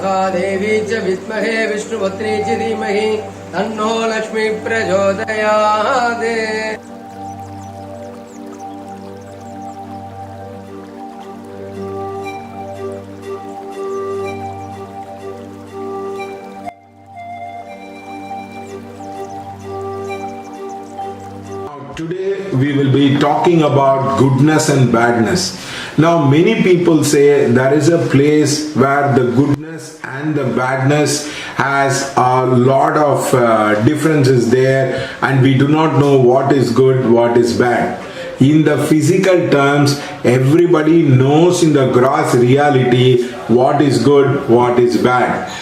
महादेवी च विद्महे विष्णुपत्नी च धीमहि तन्नो लक्ष्मी प्रचोदयात्. Today we will be talking about goodness and badness. Now many people say there is a place where the goodness and the badness has a lot of differences there, and we do not know what is good, what is bad. In the physical terms, everybody knows in the gross reality what is good, what is bad.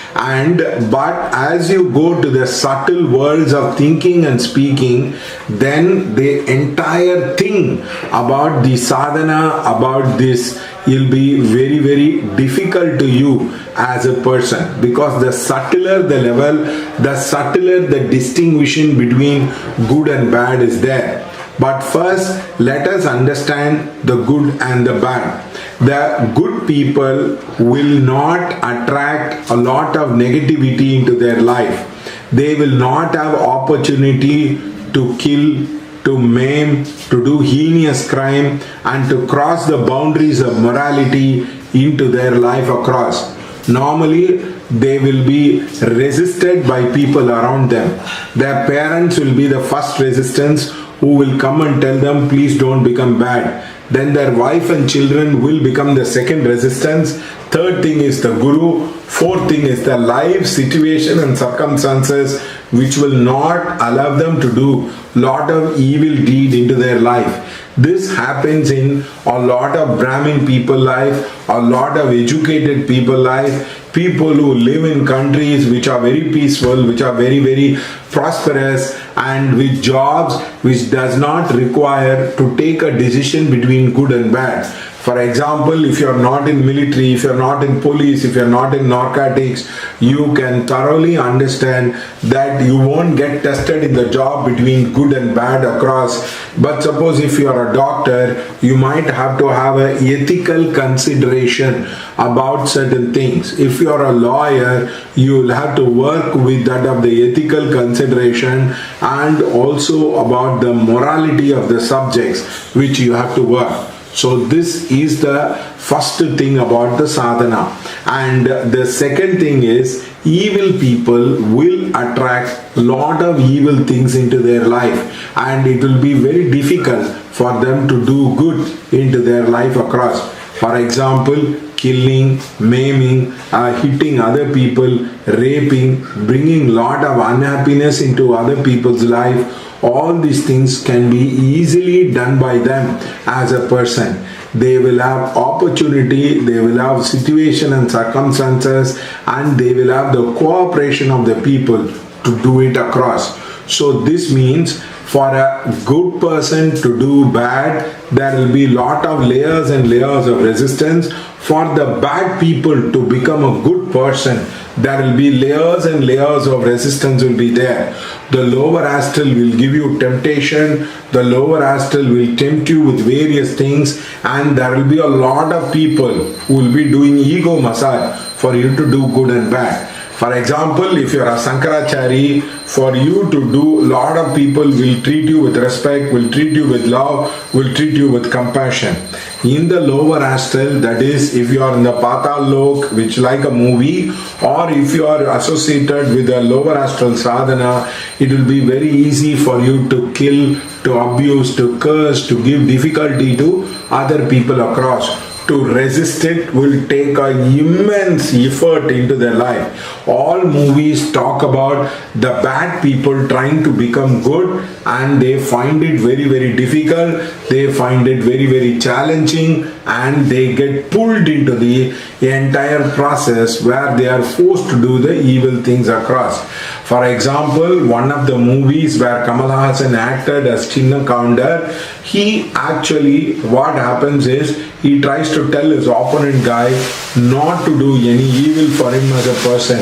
But as you go to the subtle worlds of thinking and speaking, then the entire thing about the sadhana, about this, will be very, very difficult to you as a person, because the subtler the level, the subtler the distinction between good and bad is there. But first, let us understand the good and the bad. The good people will not attract a lot of negativity into their life. They will not have opportunity to kill, to maim, to do heinous crime, and to cross the boundaries of morality into their life across. Normally, they will be resisted by people around them. Their parents will be the first resistance, who will come and tell them, please don't become bad. Then their wife and children will become the second resistance. Third thing is the guru. Fourth thing is the life situation and circumstances which will not allow them to do lot of evil deed into their life. This happens in a lot of Brahmin people life, a lot of educated people life, people who live in countries which are very peaceful, which are very, very prosperous, and with jobs which does not require to take a decision between good and bad. For example, if you are not in military, if you are not in police, if you are not in narcotics, you can thoroughly understand that you won't get tested in the job between good and bad across. But suppose if you are a doctor, you might have to have an ethical consideration about certain things. If you are a lawyer, you will have to work with that of the ethical consideration and also about the morality of the subjects which you have to work. So this is the first thing about the sadhana. And the second thing is, evil people will attract lot of evil things into their life, and it will be very difficult for them to do good into their life across. For example, killing, maiming, hitting other people, raping, bringing lot of unhappiness into other people's life. All these things can be easily done by them as a person. They will have opportunity, they will have situation and circumstances, and they will have the cooperation of the people to do it across. So this means for a good person to do bad, there will be lot of layers and layers of resistance. For the bad people to become a good person, there will be layers and layers of resistance will be there. The lower astral will give you temptation, the lower astral will tempt you with various things, and there will be a lot of people who will be doing ego massage for you to do good and bad. For example, if you are a Sankarachari, for you to do, lot of people will treat you with respect, will treat you with love, will treat you with compassion. In the lower astral, that is, if you are in the Patal Lok, which like a movie, or if you are associated with the lower astral sadhana, it will be very easy for you to kill, to abuse, to curse, to give difficulty to other people across. To resist it will take an immense effort into their life. All movies talk about the bad people trying to become good, and they find it very, very difficult. They find it very, very challenging, and they get pulled into the entire process where they are forced to do the evil things across. For example, one of the movies where Kamal Hassan acted as Chinna Kaundar, he actually, what happens is, he tries to tell his opponent guy not to do any evil for him as a person.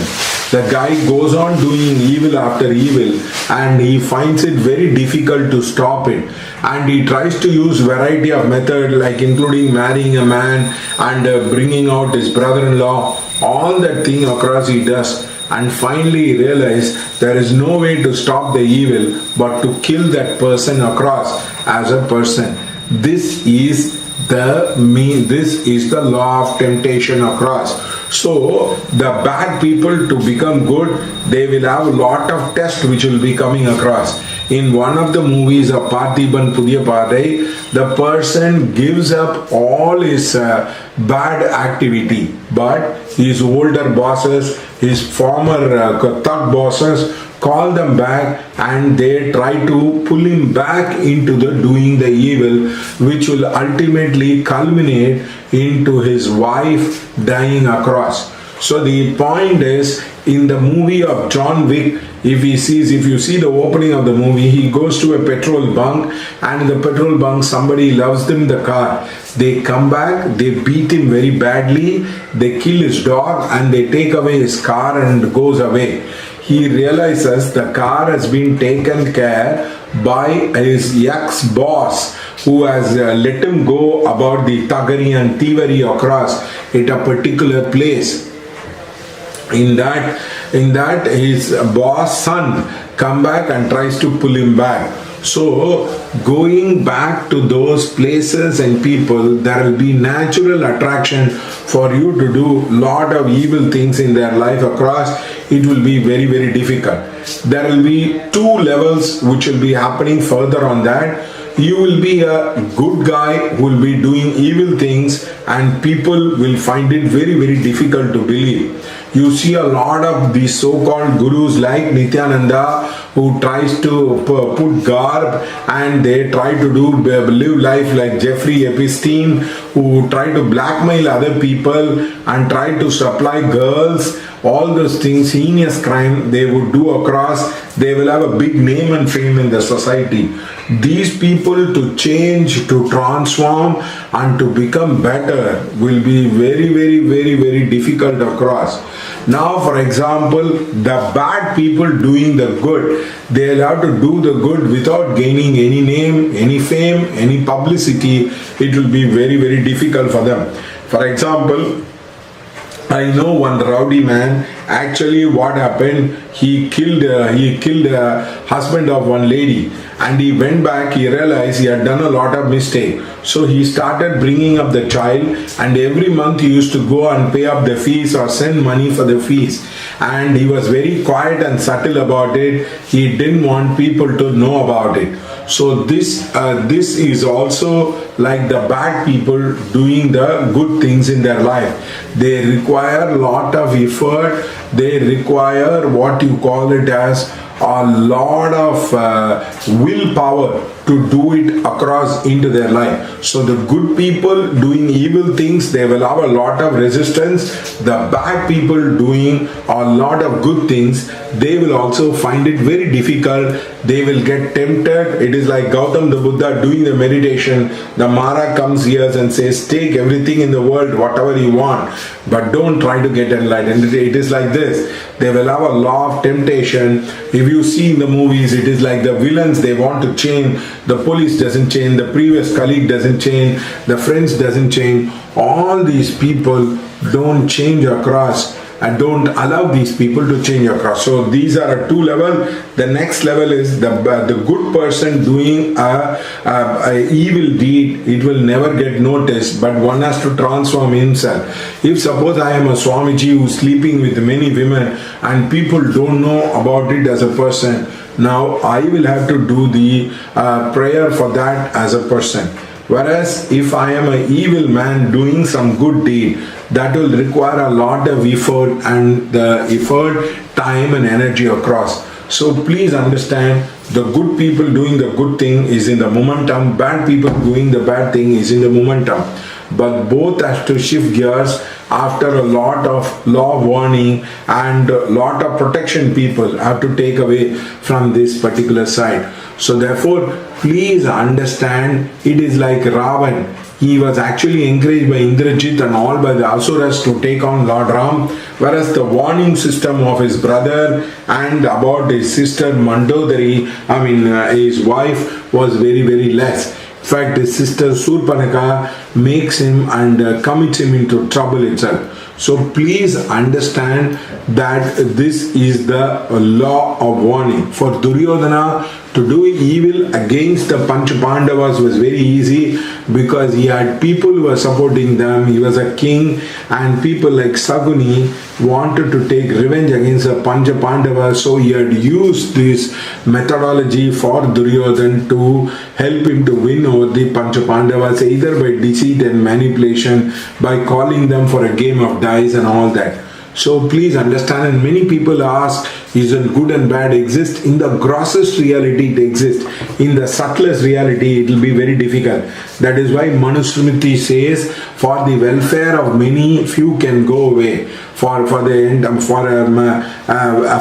The guy goes on doing evil after evil, and he finds it very difficult to stop it. And he tries to use variety of method, like including marrying a man and bringing out his brother-in-law. All that thing across he does, and finally he realizes there is no way to stop the evil but to kill that person across as a person. This is the law of temptation across. So the bad people, to become good, they will have a lot of tests which will be coming across. In one of the movies of Parthiban Pudhiya Padai, the person gives up all his bad activity, but his older bosses, his former thug bosses, call them back and they try to pull him back into the doing the evil, which will ultimately culminate into his wife dying across. So the point is, in the movie of John Wick, if you see the opening of the movie, he goes to a petrol bunk, and in the petrol bunk somebody loves them the car. They come back, they beat him very badly, they kill his dog, and they take away his car and goes away. He realizes the car has been taken care by his ex-boss, who has let him go about the thuggery and thievery across at a particular place. In that his boss son come back and tries to pull him back. So going back to those places and people, there will be natural attraction for you to do lot of evil things in their life across. It will be very, very difficult. There will be two levels which will be happening further on that. You will be a good guy who will be doing evil things, and people will find it very, very difficult to believe. You see a lot of these so-called gurus like Nityananda, who tries to put garb, and they try to live life like Jeffrey Epstein, who try to blackmail other people and try to supply girls. All those things, heinous crime they would do across. They will have a big name and fame in the society. These people, to change, to transform and to become better, will be very, very, very, very difficult across. Now, for example, the bad people doing the good, they'll have to do the good without gaining any name, any fame, any publicity. It will be very, very difficult for them. For example, I know one rowdy man. Actually, what happened? He killed a husband of one lady, and he went back. He realized he had done a lot of mistake. So he started bringing up the child, and every month he used to go and pay up the fees or send money for the fees. And he was very quiet and subtle about it. He didn't want people to know about it. So this is also like the bad people doing the good things in their life. They require a lot of effort. They require what you call it as a lot of willpower to do it across into their life. So the good people doing evil things, they will have a lot of resistance. The bad people doing a lot of good things, they will also find it very difficult. They will get tempted. It is like Gautam the Buddha doing the meditation. The Mara comes here and says, take everything in the world, whatever you want, but don't try to get enlightened. It is like this. They will have a law of temptation. If you see in the movies, it is like the villains, they want to change. The police doesn't change, the previous colleague doesn't change, the friends doesn't change. All these people don't change across, and don't allow these people to change across. So these are a two level. The next level is the good person doing a evil deed. It will never get noticed, but one has to transform himself. If suppose I am a Swamiji who is sleeping with many women and people don't know about it as a person, now I will have to do the prayer for that as a person. Whereas if I am an evil man doing some good deed, that will require a lot of effort, and the effort, time and energy across. So please understand, the good people doing the good thing is in the momentum, bad people doing the bad thing is in the momentum. But both have to shift gears after a lot of law warning and a lot of protection people have to take away from this particular side. So therefore, please understand, it is like Ravan. he was actually encouraged by Indrajit and all by the Asuras to take on Lord Ram, whereas the warning system of his brother and about his sister Mandodari, his wife, was very, very less. In fact, his sister Surpanaka makes him and commits him into trouble itself. So please understand that this is the law of warning. For Duryodhana to do evil against the Panch Pandavas was very easy because he had people who were supporting them. He was a king, and people like Saguni wanted to take revenge against the Panch Pandavas. So he had used this methodology for Duryodhana to help him to win over the Panch Pandavas, either by deceit and manipulation, by calling them for a game of dice and all that. So please understand, and many people ask, isn't good and bad exist? In the grossest reality it exists. In the subtlest reality it will be very difficult. That is why Manusmriti says, for the welfare of many, few can go away. For a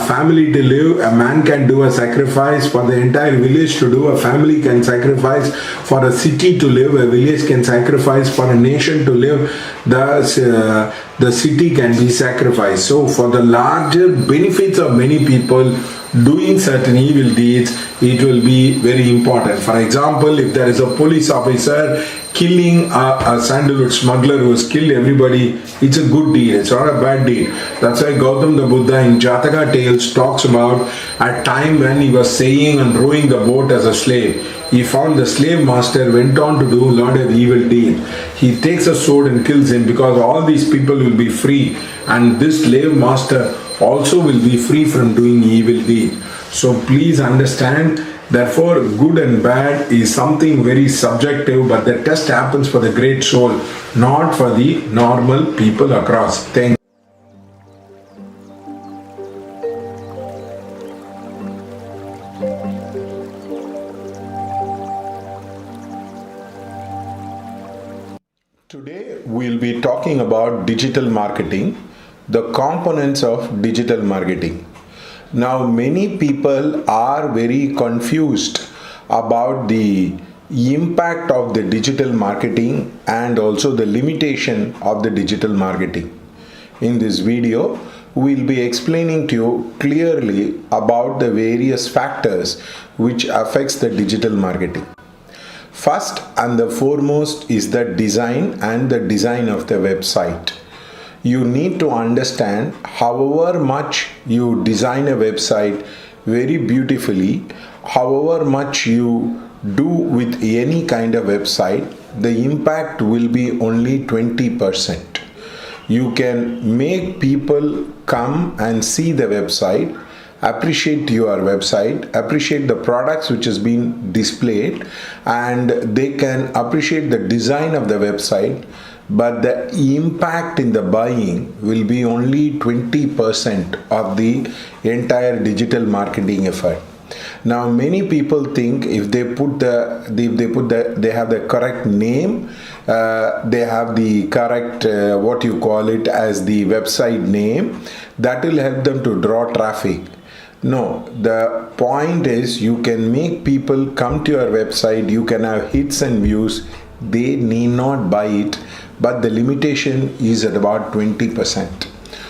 family to live, a man can do a sacrifice. For the entire village to do, a family can sacrifice. For a city to live, a village can sacrifice. For a nation to live, the city can be sacrificed. So for the larger benefits of many people doing certain evil deeds, it will be very important. For example, if there is a police officer killing a sandalwood smuggler who has killed everybody, it's a good deed, it's not a bad deed. That's why Gautam the Buddha in Jataka Tales talks about a time when he was sailing and rowing the boat as a slave. He found the slave master went on to do a lot of evil deed. He takes a sword and kills him because all these people will be free, and this slave master also will be free from doing evil deed. So please understand, therefore good and bad is something very subjective, but the test happens for the great soul, not for the normal people across. Thank you. Today we'll be talking about digital marketing, the components of digital marketing. Now many people are very confused about the impact of the digital marketing and also the limitation of the digital marketing. In this video, we'll be explaining to you clearly about the various factors which affects the digital marketing. First and the foremost is the design and the design of the website. You need to understand, however much you design a website very beautifully, however much you do with any kind of website, the impact will be only 20%. You can make people come and see the website, appreciate your website, appreciate the products which has been displayed, and they can appreciate the design of the website, but the impact in the buying will be only 20% of the entire digital marketing effort. Now many people think if they have the correct name, they have the correct what you call it as the website name, that will help them to draw traffic. No, the point is you can make people come to your website, you can have hits and views, they need not buy it, but the limitation is at about 20%.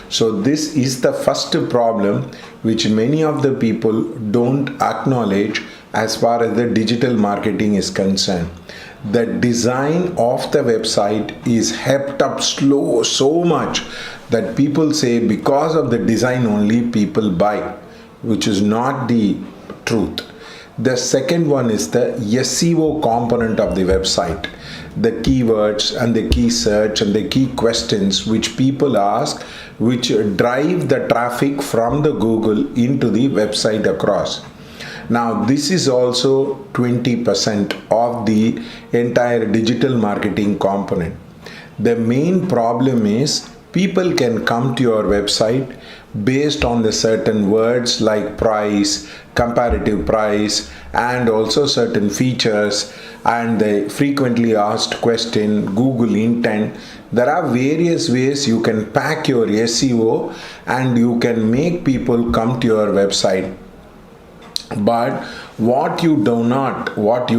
So this is the first problem which many of the people don't acknowledge as far as the digital marketing is concerned. The design of the website is hepped up so much that people say because of the design only people buy, which is not the truth. The second one is the SEO component of the website. The keywords and the key search and the key questions which people ask, which drive the traffic from the Google into the website across. Now this is also 20% of the entire digital marketing component. The main problem is people can come to your website based on the certain words like price, comparative price, and also certain features and the frequently asked question, Google intent. There are various ways you can pack your SEO and you can make people come to your website. But what you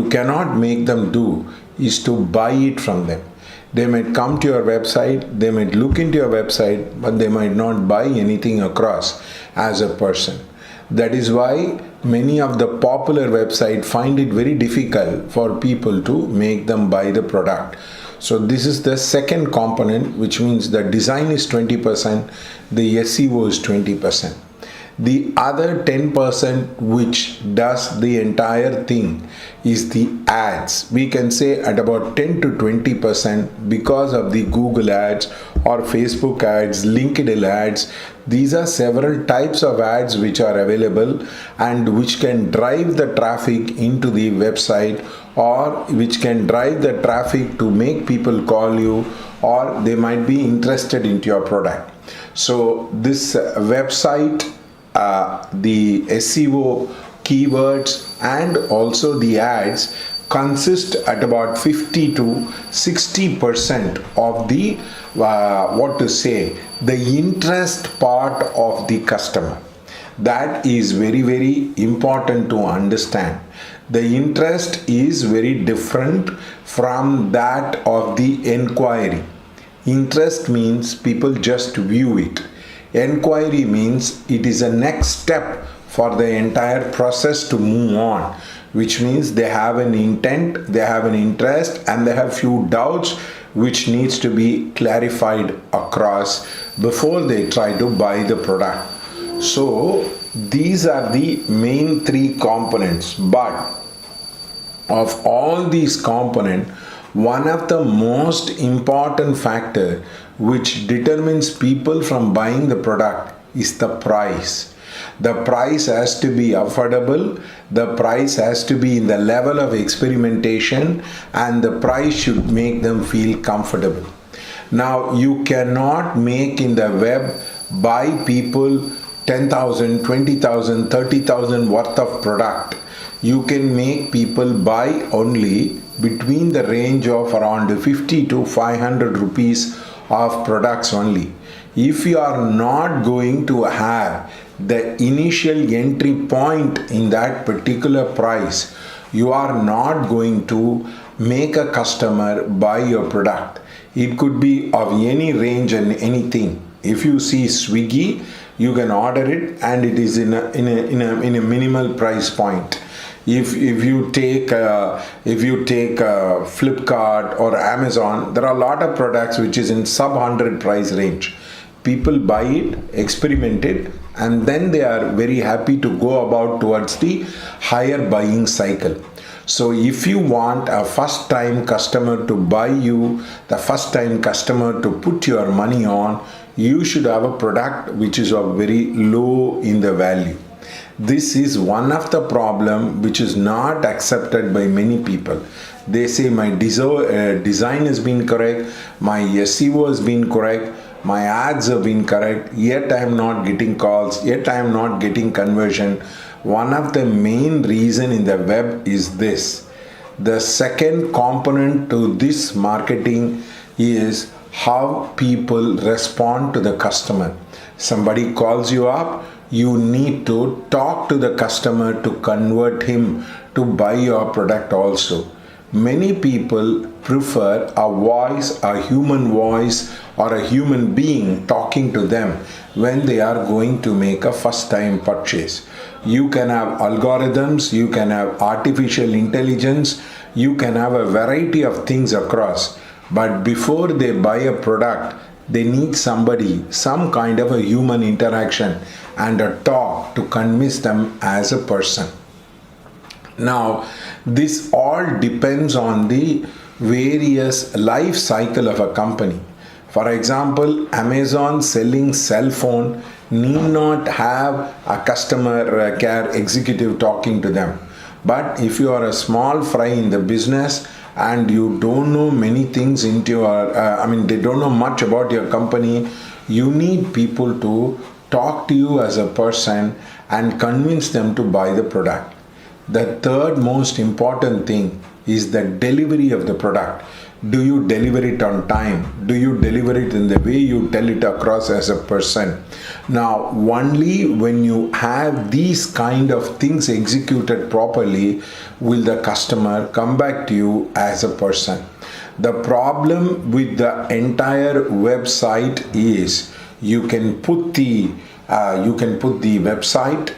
cannot make them do is to buy it from them. They might come to your website, they might look into your website, but they might not buy anything across as a person. That is why many of the popular websites find it very difficult for people to make them buy the product. So this is the second component, which means the design is 20%, the SEO is 20%. The other 10% which does the entire thing is the ads. We can say at about 10 to 20% because of the Google ads or Facebook ads, LinkedIn ads. These are several types of ads which are available and which can drive the traffic into the website, or which can drive the traffic to make people call you, or they might be interested into your product. So this website, the SEO keywords and also the ads consist at about 50 to 60% of the the interest part of the customer. That is very, very important to understand. The interest is very different from that of the enquiry. Interest means people just view it. Enquiry means it is a next step for the entire process to move on, which means they have an intent, they have an interest, and they have few doubts which needs to be clarified across before they try to buy the product. So these are the main three components, but of all these components, one of the most important factor which determines people from buying the product is the price. The price has to be affordable, the price has to be in the level of experimentation, and the price should make them feel comfortable. Now, you cannot make in the web buy people 10,000, 20,000, 30,000 worth of product. You can make people buy only between the range of around 50 to 500 rupees of products only. If you are not going to have the initial entry point in that particular price, you are not going to make a customer buy your product. It could be of any range and anything. If you see Swiggy, you can order it and it is in a minimal price point. If you take Flipkart or Amazon, there are a lot of products which is in sub 100 price range. People buy it, experiment it, and then they are very happy to go about towards the higher buying cycle. So if you want a first time customer to buy you, the first time customer to put your money on, you should have a product which is of very low in the value. This is one of the problem which is not accepted by many people. They say my design has been correct, my SEO has been correct, my ads have been correct, yet I am not getting calls, yet I am not getting conversion. One of the main reason in the web is this. The second component to this marketing is how people respond to the customer. Somebody calls you up, you need to talk to the customer to convert him to buy your product also. Many people prefer a voice, a human voice, or a human being talking to them when they are going to make a first time purchase. You can have algorithms, you can have artificial intelligence, you can have a variety of things across, but before they buy a product, they need somebody, some kind of a human interaction and a talk to convince them as a person. Now, this all depends on the various life cycle of a company. For example, Amazon selling cell phone need not have a customer care executive talking to them. But if you are a small fry in the business and you don't know many things into your, they don't know much about your company, you need people to talk to you as a person and convince them to buy the product. The third most important thing is the delivery of the product. Do you deliver it on time? Do you deliver it in the way you tell it across as a person? Now, only when you have these kind of things executed properly will the customer come back to you as a person. The problem with the entire website is you can put the website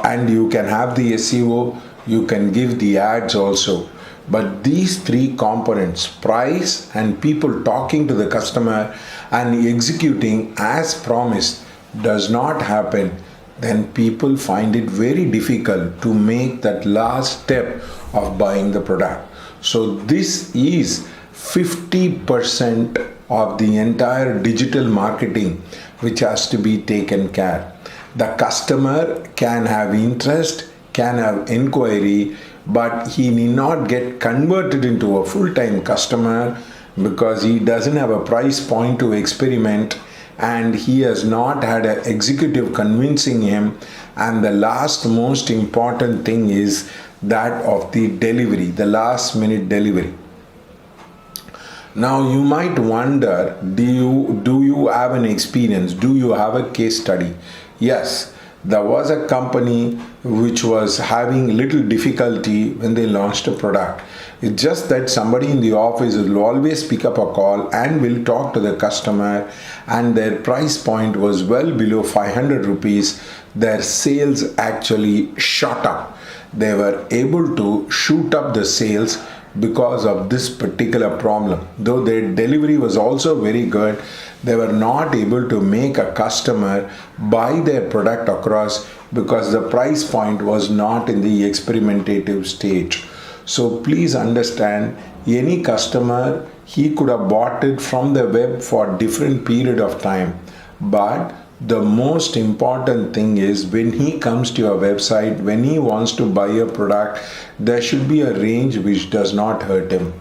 and you can have the SEO, you can give the ads also. But these three components, price and people talking to the customer and executing as promised, does not happen, then people find it very difficult to make that last step of buying the product. So this is 50% of the entire digital marketing which has to be taken care. The customer can have interest, can have inquiry, but he need not get converted into a full-time customer because he doesn't have a price point to experiment and he has not had an executive convincing him. And the last most important thing is that of the delivery, the last minute delivery. Now you might wonder, do you have an experience? Do you have a case study? Yes, there was a company which was having little difficulty when they launched a product. It's just that somebody in the office will always pick up a call and will talk to the customer, and their price point was well below 500 rupees. Their sales actually shot up. They were able to shoot up the sales because of this particular problem. Though their delivery was also very good, they were not able to make a customer buy their product across because the price point was not in the experimentative stage. So please understand, any customer, he could have bought it from the web for different period of time, but the most important thing is when he comes to your website, when he wants to buy a product, there should be a range which does not hurt him.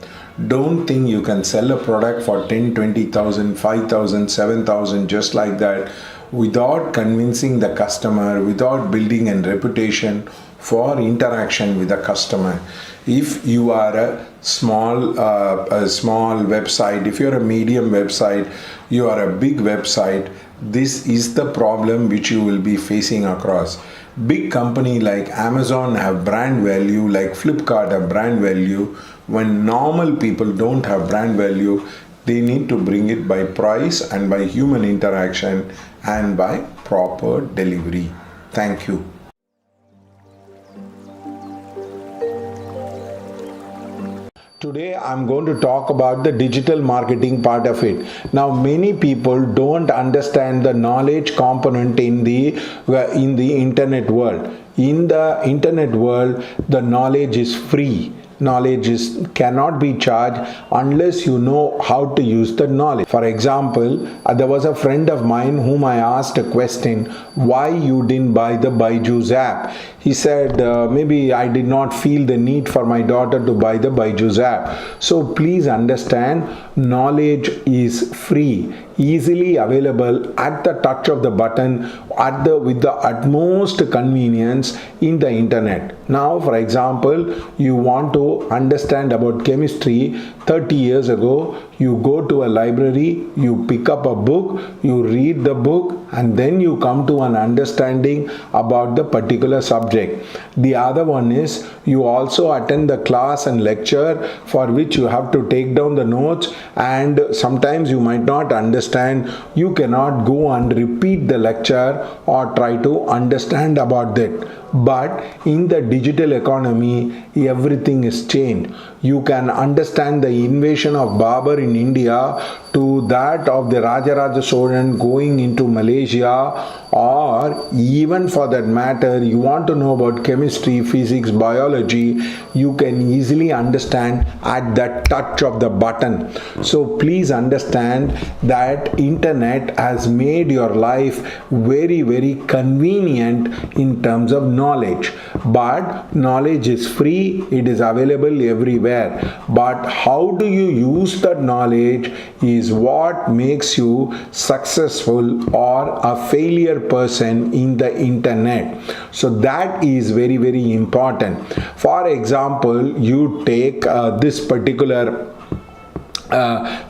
Don't think you can sell a product for 10, 20,000, 5,000, 7,000 just like that without convincing the customer, without building a reputation for interaction with the customer. If you are a small website, if you're a medium website, you are a big website, this is the problem which you will be facing across. Big company like Amazon have brand value, like Flipkart have brand value. When normal people don't have brand value, they need to bring it by price and by human interaction and by proper delivery. Thank you. Today I'm going to talk about the digital marketing part of it. Now many people don't understand the knowledge component in the internet world. In the internet world, the knowledge is free. Knowledge cannot be charged unless you know how to use the knowledge. For example, there was a friend of mine whom I asked a question, why you didn't buy the Byju's app? He said, maybe I did not feel the need for my daughter to buy the Byju's app. So please understand, knowledge is free, easily available at the touch of the button, with the utmost convenience in the internet. Now, for example, you want to understand about chemistry 30 years ago, you go to a library, you pick up a book, you read the book, and then you come to an understanding about the particular subject. The other one is you also attend the class and lecture for which you have to take down the notes, and sometimes you might not understand. You cannot go and repeat the lecture or try to understand about that. But in the digital economy, everything is changed. You can understand the invasion of Babur in India to that of the Rajaraja Cholan going into Malaysia, or even for that matter, you want to know about chemistry, physics, biology, you can easily understand at the touch of the button. So please understand that internet has made your life very, very convenient in terms of knowledge. But knowledge is free, it is available everywhere. But how do you use that knowledge is what makes you successful or a failure person in the internet. So that is very, very important. For example, you take this particular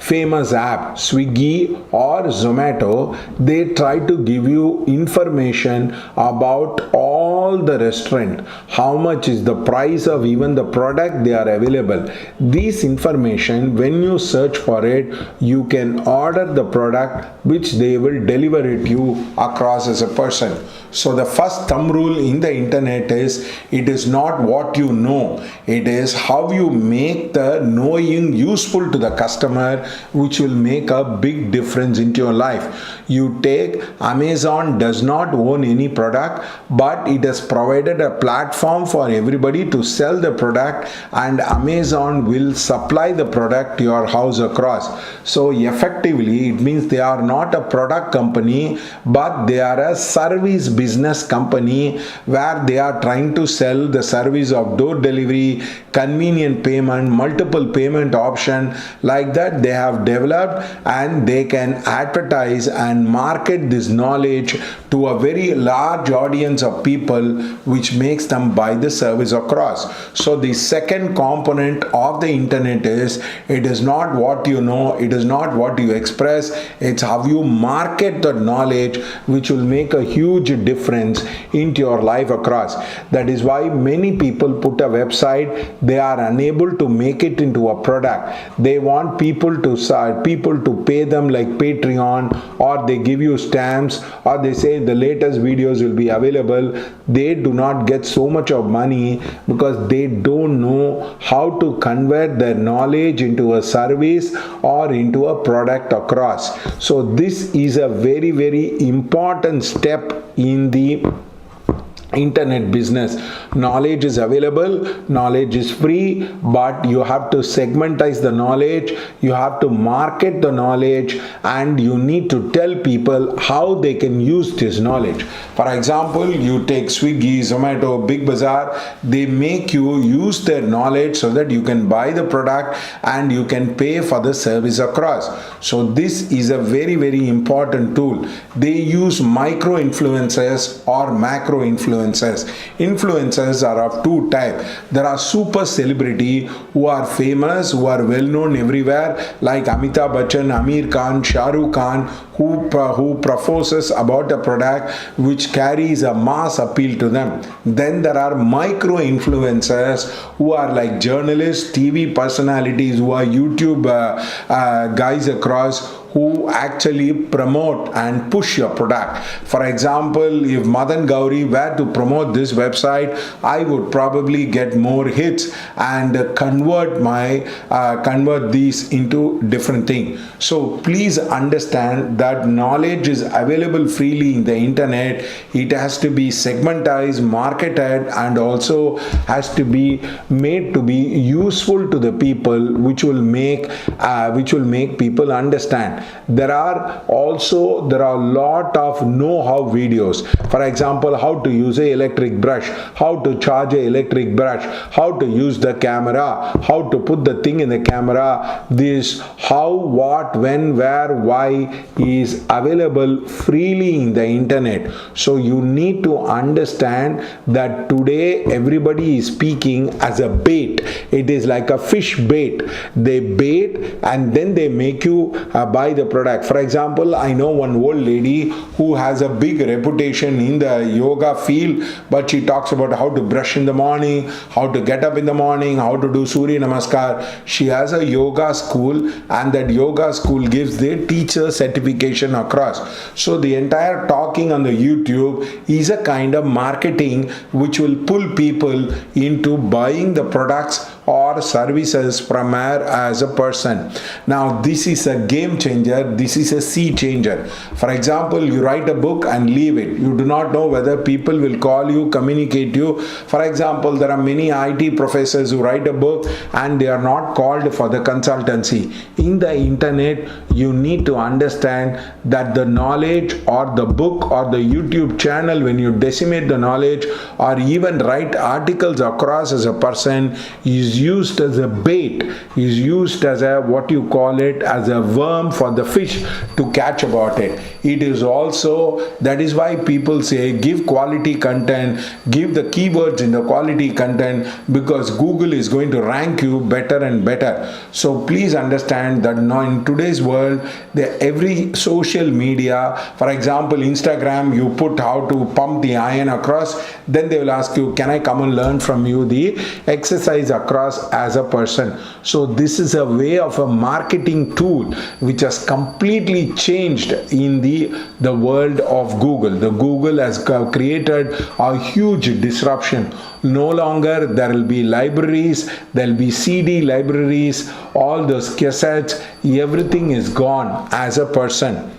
famous app Swiggy or Zomato, they try to give you information about all the restaurant, how much is the price of even the product they are available. This information, when you search for it, you can order the product which they will deliver it you across as a person. So the first thumb rule in the internet is, it is not what you know, it is how you make the knowing useful to the customer, which will make a big difference into your life. You take Amazon does not own any product, but it has provided a platform for everybody to sell the product, and Amazon will supply the product to your house across. So effectively it means they are not a product company, but they are a service business company where they are trying to sell the service of door delivery, convenient payment, multiple payment option. Like that they have developed, and they can advertise and market this knowledge to a very large audience of people, which makes them buy the service across. So the second component of the internet is, it is not what you know, it is not what you express, it's how you market the knowledge, which will make a huge difference into your life across. That is why many people put a website, they are unable to make it into a product. They want people to pay them like Patreon, or they give you stamps, or they say the latest videos will be available. They do not get so much of money because they don't know how to convert their knowledge into a service or into a product across. So this is a very, very important step in the internet business. Knowledge is available, knowledge is free, but you have to segmentize the knowledge, you have to market the knowledge, and you need to tell people how they can use this knowledge. For example, you take Swiggy, Zomato, Big Bazaar, they make you use their knowledge so that you can buy the product and you can pay for the service across. So this is a very, very important tool. They use micro influencers or macro influencers. Influencers are of two types. There are super celebrity who are famous, who are well known everywhere, like Amitabh Bachchan, Amir Khan, Shah Rukh Khan, who professes about a product which carries a mass appeal to them. Then there are micro influencers who are like journalists, TV personalities, who are YouTube guys across, who actually promote and push your product. For example, if Madan Gauri were to promote this website, I would probably get more hits and convert these into different things. So please understand that knowledge is available freely in the internet. It has to be segmentized, marketed, and also has to be made to be useful to the people, which will make people understand. There are a lot of know-how videos. For example, how to use an electric brush, how to charge an electric brush, how to use the camera, how to put the thing in the camera. This how, what, when, where, why is available freely in the internet. So you need to understand that today everybody is speaking as a bait. It is like a fish bait. They bait and then they make you buy the product. For example, I know one old lady who has a big reputation in the yoga field, but she talks about how to brush in the morning, how to get up in the morning, how to do Surya Namaskar. She has a yoga school, and that yoga school gives their teacher certification across. So the entire talking on the YouTube is a kind of marketing which will pull people into buying the products or services from her as a person. Now this is a game changer, this is a sea changer. For example, you write a book and leave it. You do not know whether people will call you, communicate you. For example, there are many IT professors who write a book and they are not called for the consultancy. In the internet, you need to understand that the knowledge or the book or the YouTube channel, when you decimate the knowledge or even write articles across as a person, is used used as a bait, is used as a what you call it as a worm for the fish to catch about it. It is also, that is why people say give quality content, give the keywords in the quality content, because Google is going to rank you better and better. So please understand that now in today's world, every social media, for example Instagram, you put how to pump the iron across, then they will ask you, can I come and learn from you the exercise across as a person. So this is a way of a marketing tool which has completely changed in the world of Google. The Google has created a huge disruption. No longer there will be libraries, there will be CD libraries, all those cassettes, everything is gone as a person.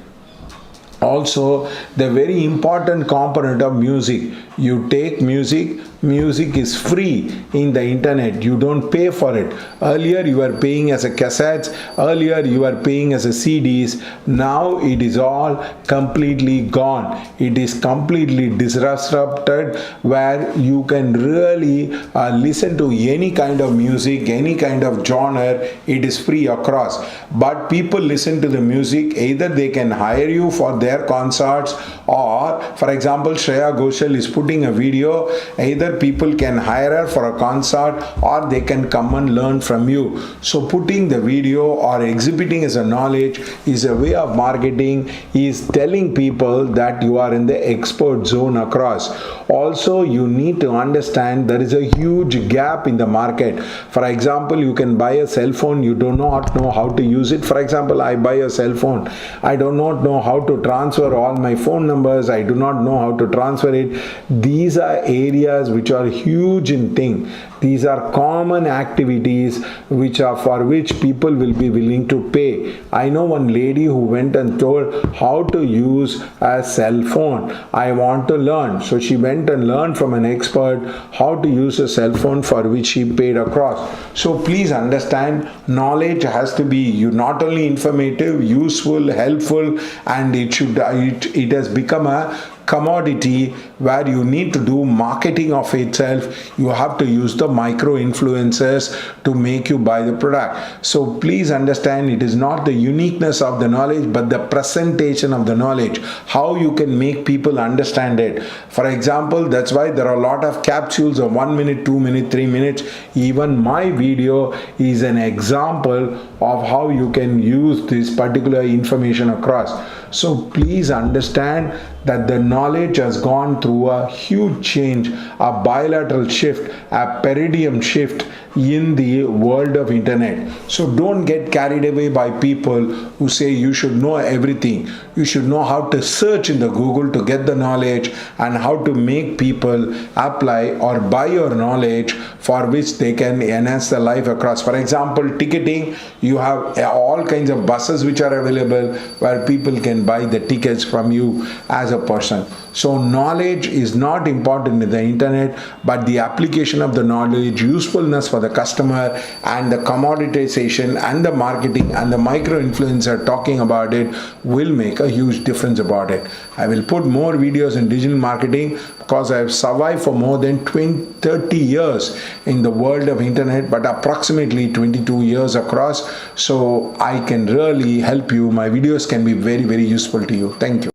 Also, the very important component of music, you take music is free in the internet, you don't pay for it. Earlier you were paying as a cassettes, earlier you were paying as a CDs, now it is all completely gone. It is completely disrupted, where you can really listen to any kind of music, any kind of genre, it is free across. But people listen to the music, either they can hire you for their concerts, or for example Shreya Ghoshal is putting a video, either people can hire her for a concert or they can come and learn from you. So putting the video or exhibiting as a knowledge is a way of marketing, is telling people that you are in the expert zone across. Also, you need to understand there is a huge gap in the market. For example, you can buy a cell phone, you do not know how to use it. For example, I buy a cell phone, I do not know how to transfer all my phone numbers, I do not know how to transfer it. These are areas which are huge in thing. These are common activities which are for which people will be willing to pay. I know one lady who went and told how to use a cell phone. I want to learn. So she went and learned from an expert how to use a cell phone, for which she paid across. So please understand, knowledge has to be not only informative, useful, helpful, and it has become a commodity where you need to do marketing of itself. You have to use the micro influencers to make you buy the product. So please understand, it is not the uniqueness of the knowledge, but the presentation of the knowledge, how you can make people understand it. For example, that's why there are a lot of capsules of 1 minute, 2 minutes, 3 minutes. Even my video is an example of how you can use this particular information across. So please understand that the knowledge has gone through a huge change, a bilateral shift, a paradigm shift in the world of internet. So don't get carried away by people who say you should know everything. You should know how to search in the Google to get the knowledge, and how to make people apply or buy your knowledge, for which they can enhance their life across. For example, ticketing, you have all kinds of buses which are available where people can buy the tickets from you as a person. So knowledge is not important in the internet, but the application of the knowledge, usefulness for the customer, and the commoditization and the marketing and the micro influencer talking about it will make a huge difference about it. I will put more videos in digital marketing because I have survived for more than 30 years in the world of internet, but approximately 22 years across. So I can really help you. My videos can be very, very useful to you. Thank you.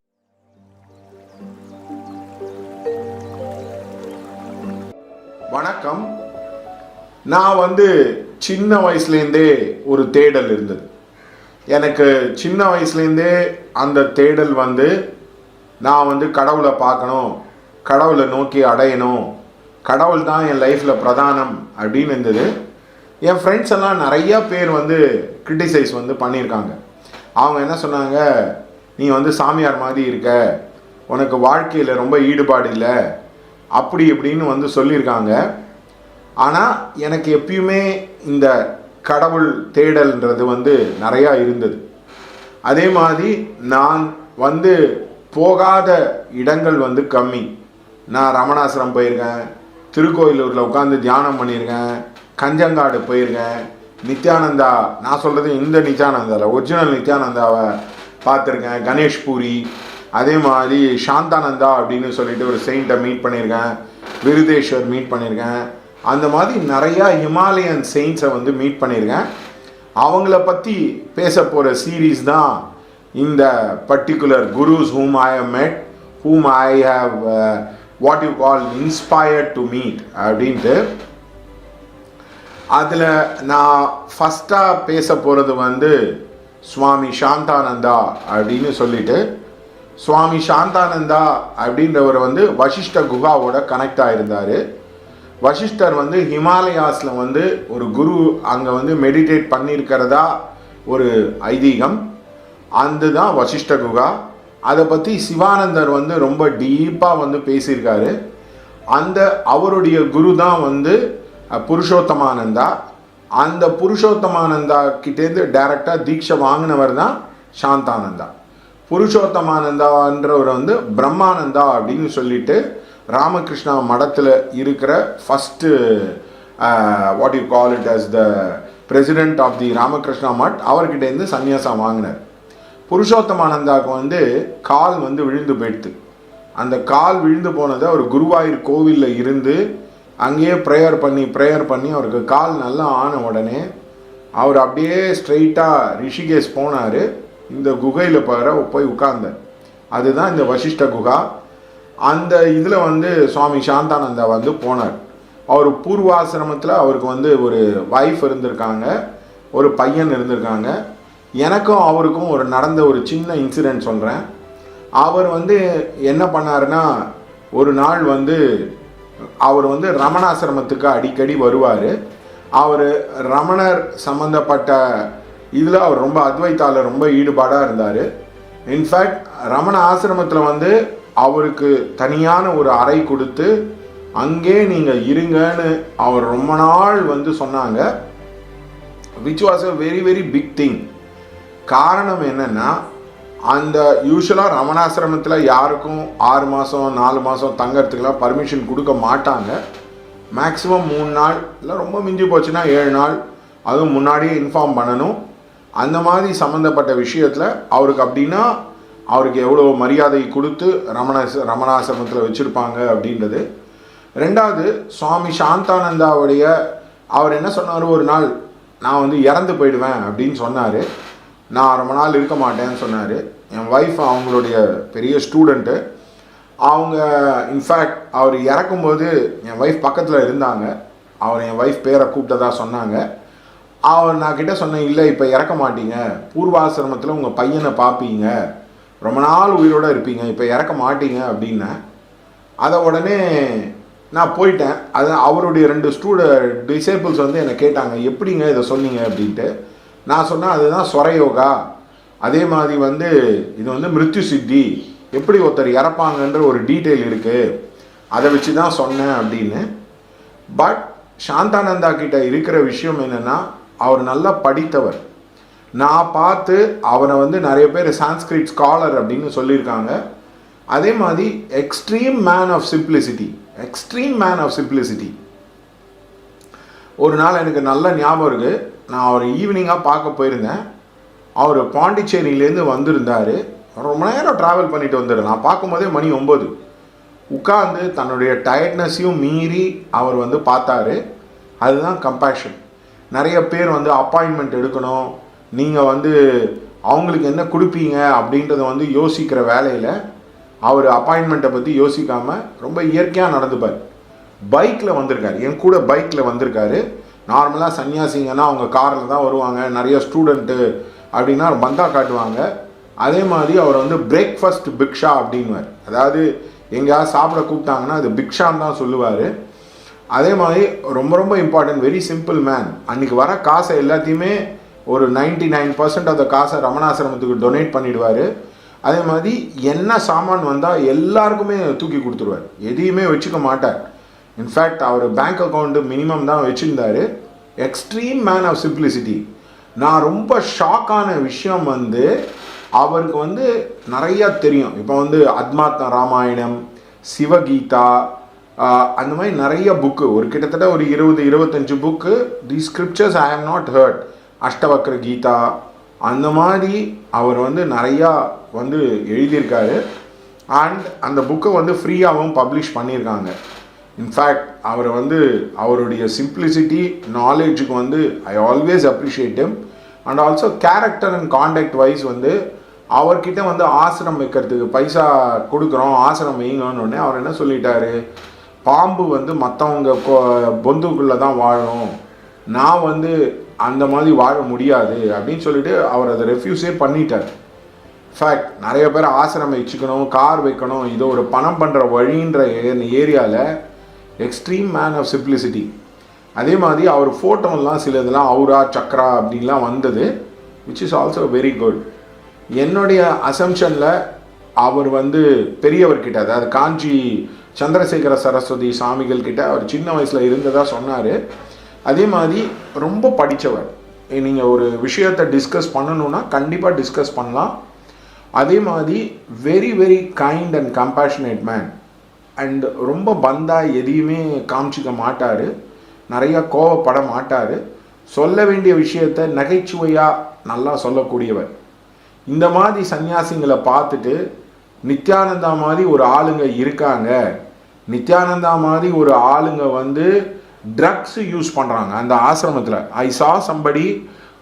வணக்கம். நான் சின்ன வயசுலேருந்தே ஒரு தேடல் இருந்தது. எனக்கு சின்ன வயசுலேருந்தே அந்த தேடல் நான் கடவுளை பார்க்கணும், கடவுளை நோக்கி அடையணும், கடவுள் தான் என் லைஃப்பில் பிரதானம் அப்படின்னு இருந்தது. என் ஃப்ரெண்ட்ஸ் எல்லாம் நிறையா பேர் கிரிட்டிசைஸ் பண்ணியிருக்காங்க. அவங்க என்ன சொன்னாங்க, நீ சாமியார் மாதிரி இருக்க, உனக்கு வாழ்க்கையில் ரொம்ப ஈடுபாடு இல்லை, அப்படி இப்படின்னு சொல்லியிருக்காங்க. ஆனால் எனக்கு எப்பயுமே இந்த கடவுள் தேடல்ன்றது நிறையா இருந்தது. அதே மாதிரி நான் போகாத இடங்கள் கம்மி. நான் ரமணாசிரம் போயிருக்கேன், திருக்கோயிலூரில் உட்காந்து தியானம் பண்ணியிருக்கேன், கஞ்சங்காடு போயிருக்கேன், நித்யானந்தா, நான் சொல்கிறது இந்த நித்யானந்தாவில் ஒரிஜினல் நித்யானந்தாவை பார்த்துருக்கேன், கணேஷ் பூரி, அதே மாதிரி சாந்தானந்தா அப்படின்னு சொல்லிட்டு ஒரு செயின்ட்டை மீட் பண்ணியிருக்கேன், விருதேஸ்வர் மீட் பண்ணியிருக்கேன், அந்த மாதிரி நிறையா ஹிமாலயன் செயின்ஸை வந்து மீட் பண்ணியிருக்கேன். அவங்கள பற்றி பேச போகிற சீரீஸ் தான் இந்த particular gurus whom I have met, whom I have what you call inspired to meet அப்படின்ட்டு. அதில் நான் ஃபஸ்ட்டாக பேச போகிறது வந்து சுவாமி சாந்தானந்தா அப்படின்னு சொல்லிட்டு, சுவாமி சாந்தானந்தா அப்படின்றவர் வந்து வசிஷ்ட குஹாவோட கனெக்ட் ஆகிருந்தார். வசிஷ்டர் வந்து ஹிமாலயாஸில் வந்து ஒரு குரு அங்கே வந்து மெடிடேட் பண்ணியிருக்கிறதா ஒரு ஐதீகம். அந்த தான் வசிஷ்ட குஹா. அதை பற்றி சிவானந்தர் வந்து ரொம்ப டீப்பாக வந்து பேசியிருக்காரு. அந்த அவருடைய குரு தான் வந்து புருஷோத்தமானந்தா. அந்த புருஷோத்தமானந்தா கிட்டேருந்து டைரக்டாக தீட்சை வாங்கினவர் தான் சாந்தானந்தா. புருஷோத்தமானந்தான்றவர் வந்து பிரம்மானந்தா அப்படின்னு சொல்லிட்டு ராமகிருஷ்ணா மடத்தில் இருக்கிற first what you call it as the president of the Ramakrishna Math, அவர்கிட்டேருந்து சன்னியாசம் வாங்கினார். புருஷோத்தமானந்தாவுக்கு வந்து கால் வந்து விழுந்து போயிடுது. அந்த கால் விழுந்து போனதை அவர் குருவாயூர் கோவிலில் இருந்து அங்கேயே ப்ரேயர் பண்ணி அவருக்கு கால் நல்லா ஆன உடனே அவர் அப்படியே ஸ்ட்ரெயிட்டாக ரிஷிகேஷ் போனார். இந்த குகையில் போய் உட்கார்ந்தார். அதுதான் இந்த வசிஷ்ட குஹா. அந்த இதில் வந்து சுவாமி சாந்தானந்தா வந்து போனார். அவர் பூர்வாசிரமத்தில் அவருக்கு வந்து ஒரு வைஃப் இருந்திருக்காங்க, ஒரு பையன் இருந்திருக்காங்க. எனக்கும் அவருக்கும் நடந்த ஒரு சின்ன இன்சிடெண்ட் சொல்கிறேன். அவர் வந்து என்ன பண்ணாருன்னா, ஒரு நாள் வந்து அவர் வந்து ரமணாசிரமத்துக்கு அடிக்கடி வருவார். அவர் ரமணர் சம்மந்தப்பட்ட இதில் அவர் ரொம்ப அத்வைத்தாவில் ரொம்ப ஈடுபாடாக இருந்தார். இன்ஃபேக்ட் ரமண ஆசிரமத்தில் வந்து அவருக்கு தனியான ஒரு அறை கொடுத்து அங்கே நீங்கள் இருங்கன்னு அவர் ரொம்ப நாள் வந்து சொன்னாங்க. Which was a very very big thing. காரணம் என்னென்னா, அந்த யூஸ்வலாக ரமணாசிரமத்தில் யாருக்கும் 6 மாதம் 4 மாதம் தங்கறதுக்கெலாம் பர்மிஷன் கொடுக்க மாட்டாங்க. மேக்ஸிமம் 3 நாள், இல்லை ரொம்ப மிஞ்சி போச்சுன்னா 7 நாள், அதுவும் முன்னாடியே இன்ஃபார்ம் பண்ணணும். அந்த மாதிரி சம்மந்தப்பட்ட விஷயத்தில் அவருக்கு அப்படின்னா அவருக்கு எவ்வளோ மரியாதை கொடுத்து ரமணாசிரமத்தில் வச்சுருப்பாங்க அப்படின்றது. ரெண்டாவது, சுவாமி சாந்தானந்தாவுடைய அவர் என்ன சொன்னார், ஒரு நாள் நான் வந்து இறந்து போயிடுவேன் அப்படின்னு சொன்னார். நான் ரொம்ப நாள் இருக்க மாட்டேன்னு சொன்னார். என் ஒய்ஃப் அவங்களுடைய பெரிய ஸ்டூடெண்ட்டு. அவங்க இன்ஃபேக்ட் அவர் இறக்கும்போது என் ஒய்ஃப் பக்கத்தில் இருந்தாங்க. அவர் என் ஒய்ஃப் பேரை கூப்பிட்டதா சொன்னாங்க. அவர் நான் கிட்ட சொன்னேன், இல்லை இப்போ இறக்க மாட்டீங்க, பூர்வாசிரமத்தில் உங்கள் பையனை பார்ப்பீங்க, ரொம்ப நாள் உயிரோடு இருப்பீங்க, இப்போ இறக்க மாட்டீங்க அப்படின்னேன். அதை உடனே நான் போயிட்டேன். அது அவருடைய 2 டிசேபிள்ஸ் வந்து என்னை கேட்டாங்க, எப்படிங்க இதை சொன்னீங்க அப்படின்ட்டு. நான் சொன்னேன், அதுதான் ஸ்வரயோகா, அதே மாதிரி வந்து இது வந்து மிருத்யு சித்தி, எப்படி ஒருத்தர் இறப்பாங்கன்ற ஒரு டீட்டெயில் இருக்குது, அதை வச்சு தான் சொன்னேன் அப்படின்னு. பட் சாந்தானந்தா கிட்ட இருக்கிற விஷயம் என்னென்னா, அவர் நல்லா படித்தவர். நான் பார்த்து அவரை வந்து நிறைய பேர் சான்ஸ்கிரிட் ஸ்காலர் அப்படின்னு சொல்லியிருக்காங்க. அதே மாதிரி எக்ஸ்ட்ரீம் மேன் ஆஃப் சிம்பிளிசிட்டி. ஒரு நாள் எனக்கு நல்ல ஞாபகம் இருக்குது. நான் அவர் ஈவினிங்காக பார்க்க போயிருந்தேன். அவர் பாண்டிச்சேரியிலேருந்து வந்திருந்தார். ரொம்ப நேரம் ட்ராவல் பண்ணிட்டு வந்துடுறேன். நான் பார்க்கும்போதே மணி 9. உட்கார்ந்து தன்னுடைய டயர்ட்னஸையும் மீறி அவர் வந்து பார்த்தாரு. அதுதான் கம்பேஷன். நிறைய பேர் வந்து அப்பாயின்மெண்ட் எடுக்கணும், நீங்கள் வந்து அவங்களுக்கு என்ன கொடுப்பீங்க அப்படின்றத வந்து யோசிக்கிற வேலையில் அவர் அப்பாயின்மெண்ட்டை பற்றி யோசிக்காமல் ரொம்ப இயற்கையாக நடந்துப்பார். பைக்கில் வந்திருக்காரு, என் கூட பைக்கில் வந்திருக்காரு. நார்மலாக சன்னியாசிங்கன்னா அவங்க காரில் தான் வருவாங்க, நிறைய ஸ்டூடெண்ட்டு அப்படின்னா பந்தா காட்டுவாங்க. அதே மாதிரி அவர் வந்து பிரேக்ஃபாஸ்ட் பிக்ஷா அப்படின்வார். அதாவது எங்கேயாவது சாப்பிட கூப்பிட்டாங்கன்னா அது பிக்ஷான்னு தான் சொல்லுவார். அதே மாதிரி ரொம்ப ரொம்ப இம்பார்ட்டன்ட், வெரி சிம்பிள் மேன். அன்றைக்கி வர காசை எல்லாத்தையுமே ஒரு 99% ஆஃப் த காசை ரமணாசிரமத்துக்கு டொனேட் பண்ணிவிடுவார். அதே மாதிரி என்ன சாமான் வந்தால் எல்லாருக்குமே தூக்கி கொடுத்துருவார், எதையுமே வச்சுக்க மாட்டார். இன்ஃபேக்ட் அவர் பேங்க் அக்கௌண்ட்டு மினிமம் தான் வச்சுருந்தார். Extreme man of simplicity. நான் ரொம்ப ஷாக்கான விஷயம் வந்து அவருக்கு வந்து நிறையா தெரியும். இப்போ வந்து அத்மாத்ம ராமாயணம், சிவகீதா, அந்த மாதிரி நிறைய புக்கு, ஒரு கிட்டத்தட்ட ஒரு 20-25 book. The scriptures I have not heard, Ashtavakra Gita, அந்த மாதிரி அவர் வந்து நிறையா வந்து எழுதியிருக்காரு. அண்ட் அந்த புக்கை வந்து ஃப்ரீயாகவும் பப்ளிஷ் பண்ணியிருக்காங்க. இன்ஃபேக்ட் அவரை வந்து அவருடைய சிம்பிளிசிட்டி நாலேஜுக்கு வந்து I always appreciate him. And also character and contact wise வந்து அவர்கிட்ட வந்து ஆசிரம் வைக்கிறதுக்கு பைசா கொடுக்குறோம், ஆசிரம் வைங்கன்னு அவர் என்ன சொல்லிட்டாரு, பாம்பு வந்து மற்றவங்க பொந்துக்குள்ளே தான் வாழும், நான் வந்து அந்த மாதிரி வாழ முடியாது அப்படின்னு சொல்லிட்டு அவர் அதை ரெஃப்யூஸே பண்ணிட்டார். ஃபேக்ட் நிறைய பேர் ஆசிரம் வச்சுக்கணும், கார் வைக்கணும், இதை ஒரு பணம் பண்ணுற வழின்ற ஏரியாவில் எக்ஸ்ட்ரீம் மேன் ஆஃப் சிம்பிளிசிட்டி. அதே மாதிரி அவர் ஃபோட்டோலாம் சில இதெல்லாம் அவுரா சக்ரா அப்படின்லாம் வந்தது, which is also very good. என்னுடைய அசம்ஷனில் அவர் வந்து பெரியவர்கிட்ட, அதாவது காஞ்சி சந்திரசேகர சரஸ்வதி சாமிகள் கிட்ட அவர் சின்ன வயசில் இருந்ததாக சொன்னார். அதே மாதிரி ரொம்ப படித்தவர். நீங்கள் ஒரு விஷயத்தை டிஸ்கஸ் பண்ணணுன்னா கண்டிப்பாக டிஸ்கஸ் பண்ணலாம். அதே மாதிரி very very kind and compassionate man. And ரொம்ப பந்தாக எதையுமே காமிச்சிக்க மாட்டார், நிறையா கோவப்பட மாட்டார், சொல்ல வேண்டிய விஷயத்தை நகைச்சுவையாக நல்லா சொல்லக்கூடியவர். இந்த மாதிரி சன்னியாசிங்களை பார்த்துட்டு நித்யானந்தா மாதிரி ஒரு ஆளுங்க இருக்காங்க, நித்யானந்தா மாதிரி ஒரு ஆளுங்க வந்து ட்ரக்ஸ் யூஸ் பண்ணுறாங்க அந்த ஆசிரமத்தில். ஐ சா somebody